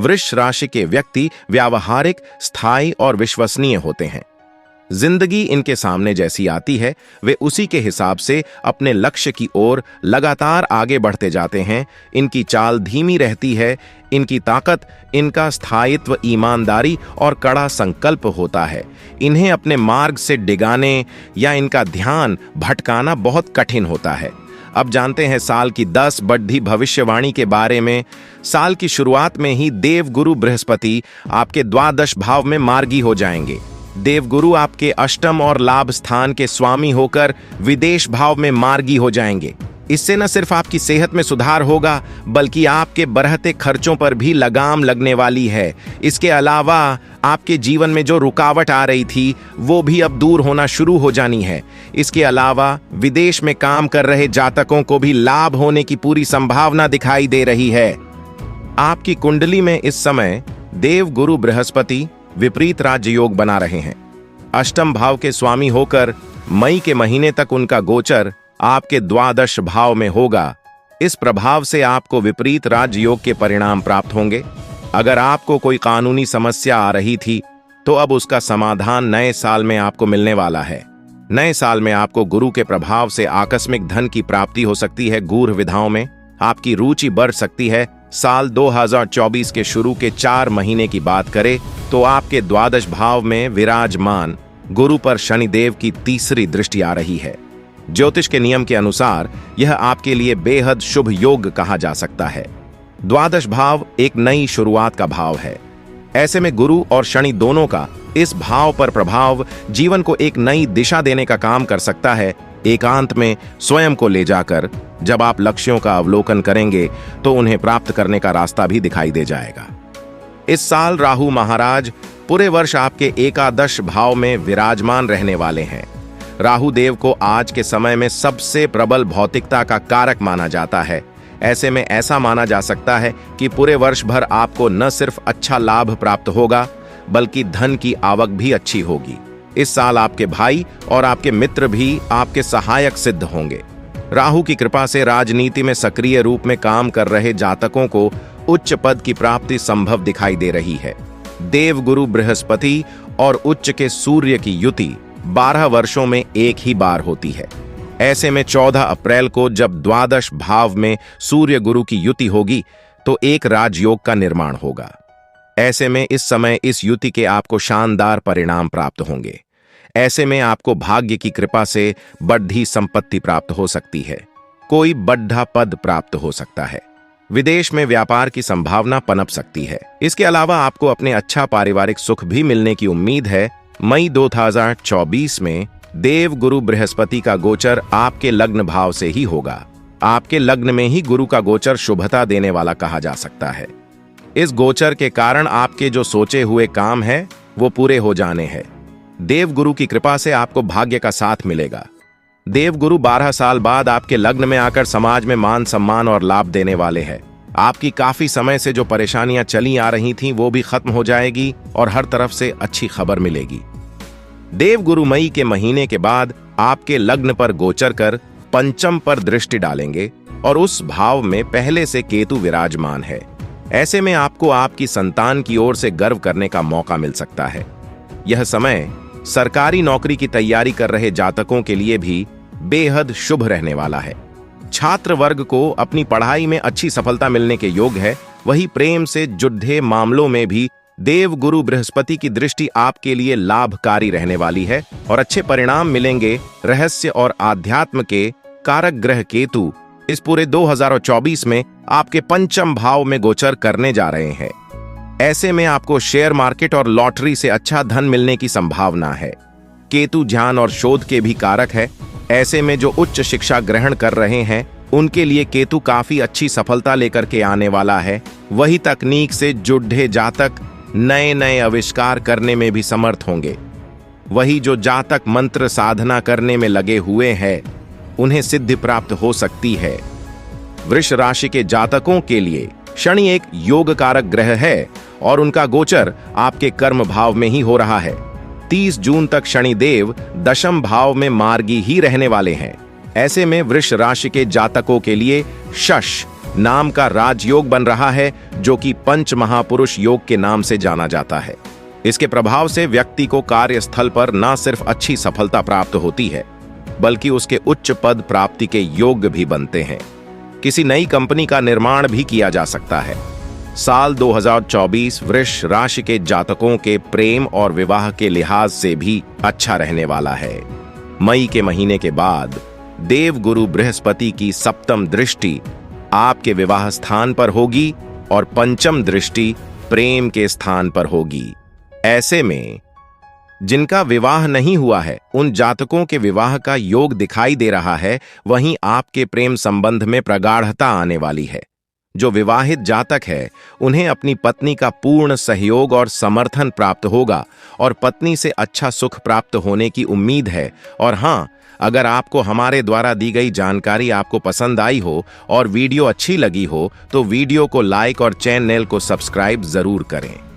वृष राशि के व्यक्ति व्यावहारिक, स्थायी और विश्वसनीय होते हैं। जिंदगी इनके सामने जैसी आती है वे उसी के हिसाब से अपने लक्ष्य की ओर लगातार आगे बढ़ते जाते हैं। इनकी चाल धीमी रहती है। इनकी ताकत, इनका स्थायित्व ईमानदारी और कड़ा संकल्प होता है। इन्हें अपने मार्ग से डिगाने या इनका ध्यान भटकाना बहुत कठिन होता है। अब जानते हैं साल की 10 बड़ी भविष्यवाणी के बारे में। साल की शुरुआत में ही देवगुरु बृहस्पति आपके द्वादश भाव में मार्गी हो जाएंगे। देवगुरु आपके अष्टम और लाभ स्थान के स्वामी होकर विदेश भाव में मार्गी हो जाएंगे। इससे न सिर्फ आपकी सेहत में सुधार होगा बल्कि आपके बढ़ते खर्चों पर भी लगाम लगने वाली है। इसके अलावा आपके जीवन में जो रुकावट आ रही थी वो भी अब दूर होना शुरू हो जानी है। इसके अलावा विदेश में काम कर रहे जातकों को भी लाभ होने की पूरी संभावना दिखाई दे रही है। आपकी कुंडली में इस समय देवगुरु बृहस्पति विपरीत राजयोग बना रहे हैं। अष्टम भाव के स्वामी होकर मई के महीने तक उनका गोचर आपके द्वादश भाव में होगा। इस प्रभाव से आपको विपरीत राजयोग के परिणाम प्राप्त होंगे। अगर आपको कोई कानूनी समस्या आ रही थी तो अब उसका समाधान नए साल में आपको मिलने वाला है। नए साल में आपको गुरु के प्रभाव से आकस्मिक धन की प्राप्ति हो सकती है। गूढ़ विधाओं में आपकी रुचि बढ़ सकती है। साल 2024 के शुरू के 4 महीने की बात करें तो आपके द्वादश भाव में विराजमान गुरु पर शनिदेव की तीसरी दृष्टि आ रही है। ज्योतिष के नियम के अनुसार यह आपके लिए बेहद शुभ योग कहा जा सकता है। द्वादश भाव एक नई शुरुआत का भाव है। ऐसे में गुरु और शनि दोनों का इस भाव पर प्रभाव जीवन को एक नई दिशा देने का काम कर सकता है। एकांत में स्वयं को ले जाकर जब आप लक्ष्यों का अवलोकन करेंगे तो उन्हें प्राप्त करने का रास्ता भी दिखाई दे जाएगा। इस साल राहु महाराज पूरे वर्ष आपके एकादश भाव में विराजमान रहने वाले हैं। राहु देव को आज के समय में सबसे प्रबल भौतिकता का कारक माना जाता है। ऐसे में ऐसा माना जा सकता है कि पूरे वर्ष भर आपको न सिर्फ अच्छा लाभ प्राप्त होगा बल्कि धन की आवक भी अच्छी होगी। इस साल आपके भाई और आपके मित्र भी आपके सहायक सिद्ध होंगे। राहु की कृपा से राजनीति में सक्रिय रूप में काम कर रहे जातकों को उच्च पद की प्राप्ति संभव दिखाई दे रही है। देवगुरु बृहस्पति और उच्च के सूर्य की युति 12 वर्षों में एक ही बार होती है। ऐसे में 14 अप्रैल को जब द्वादश भाव में सूर्य गुरु की युति होगी तो एक राजयोग का निर्माण होगा। ऐसे में इस समय इस युति के आपको शानदार परिणाम प्राप्त होंगे। ऐसे में आपको भाग्य की कृपा से बढ़ी संपत्ति प्राप्त हो सकती है। कोई बढ़ा पद प्राप्त हो सकता है। विदेश में व्यापार की संभावना पनप सकती है। इसके अलावा आपको अपने अच्छा पारिवारिक सुख भी मिलने की उम्मीद है। मई 2024 में देवगुरु बृहस्पति का गोचर आपके लग्न भाव से ही होगा। आपके लग्न में ही गुरु का गोचर शुभता देने वाला कहा जा सकता है। इस गोचर के कारण आपके जो सोचे हुए काम हैं वो पूरे हो जाने हैं। देवगुरु की कृपा से आपको भाग्य का साथ मिलेगा। देवगुरु 12 साल बाद आपके लग्न में आकर समाज में मान सम्मान और लाभ देने वाले हैं। आपकी काफी समय से जो परेशानियां चली आ रही थीं वो भी खत्म हो जाएगी और हर तरफ से अच्छी खबर मिलेगी। देवगुरु मई के महीने के बाद आपके लग्न पर गोचर कर पंचम पर दृष्टि डालेंगे और उस भाव में पहले से केतु विराजमान है। ऐसे में आपको आपकी संतान की ओर से गर्व करने का मौका मिल सकता है। यह समय सरकारी नौकरी की तैयारी कर रहे जातकों के लिए भी बेहद शुभ रहने वाला है। छात्र वर्ग को अपनी पढ़ाई में अच्छी सफलता मिलने के योग है। वही प्रेम से जुड़े मामलों में भी देवगुरु बृहस्पति की दृष्टि आपके लिए लाभकारी रहने वाली है और अच्छे परिणाम मिलेंगे। रहस्य और आध्यात्म के कारक ग्रह केतु इस पूरे 2024 में आपके पंचम भाव में गोचर करने जा रहे हैं। ऐसे में आपको शेयर मार्केट और लॉटरी से अच्छा धन मिलने की संभावना है। केतु ज्ञान और शोध के भी कारक है। ऐसे में जो उच्च शिक्षा ग्रहण कर रहे हैं उनके लिए केतु काफी अच्छी सफलता लेकर के आने वाला है। वही तकनीक से जुड़े जातक नए नए आविष्कार करने में भी समर्थ होंगे। वही जो जातक मंत्र साधना करने में लगे हुए हैं उन्हें सिद्धि प्राप्त हो सकती है। वृष राशि के जातकों के लिए शनि एक योग कारक ग्रह है और उनका गोचर आपके कर्म भाव में ही हो रहा है। 30 जून तक शनि देव दशम भाव में मार्गी ही रहने वाले हैं। ऐसे में वृष राशि के जातकों के लिए शश नाम का राजयोग बन रहा है, जो कि पंच महापुरुष योग के नाम से जाना जाता है। इसके प्रभाव से व्यक्ति को कार्यस्थल पर न सिर्फ अच्छी सफलता प्राप्त होती है, बल्कि उसके उच्च पद प्राप्ति के योग्य भी बनते हैं। किसी नई कंपनी का निर्माण भी किया जा सकता है। साल 2024 वृष राशि के जातकों के प्रेम और विवाह के लिहाज से भी अच्छा रहने वाला है। मई के महीने के बाद देवगुरु बृहस्पति की सप्तम दृष्टि आपके विवाह स्थान पर होगी और पंचम दृष्टि प्रेम के स्थान पर होगी। ऐसे में जिनका विवाह नहीं हुआ है, उन जातकों के विवाह का योग दिखाई दे रहा है। वहीं आपके प्रेम संबंध में प्रगाढ़ता आने वाली है। जो विवाहित जातक है, उन्हें अपनी पत्नी का पूर्ण सहयोग और समर्थन प्राप्त होगा और पत्नी से अच्छा सुख प्राप्त होने की उम्मीद है। और हाँ, अगर आपको हमारे द्वारा दी गई जानकारी आपको पसंद आई हो और वीडियो अच्छी लगी हो, तो वीडियो को लाइक और चैनल को सब्सक्राइब जरूर करें।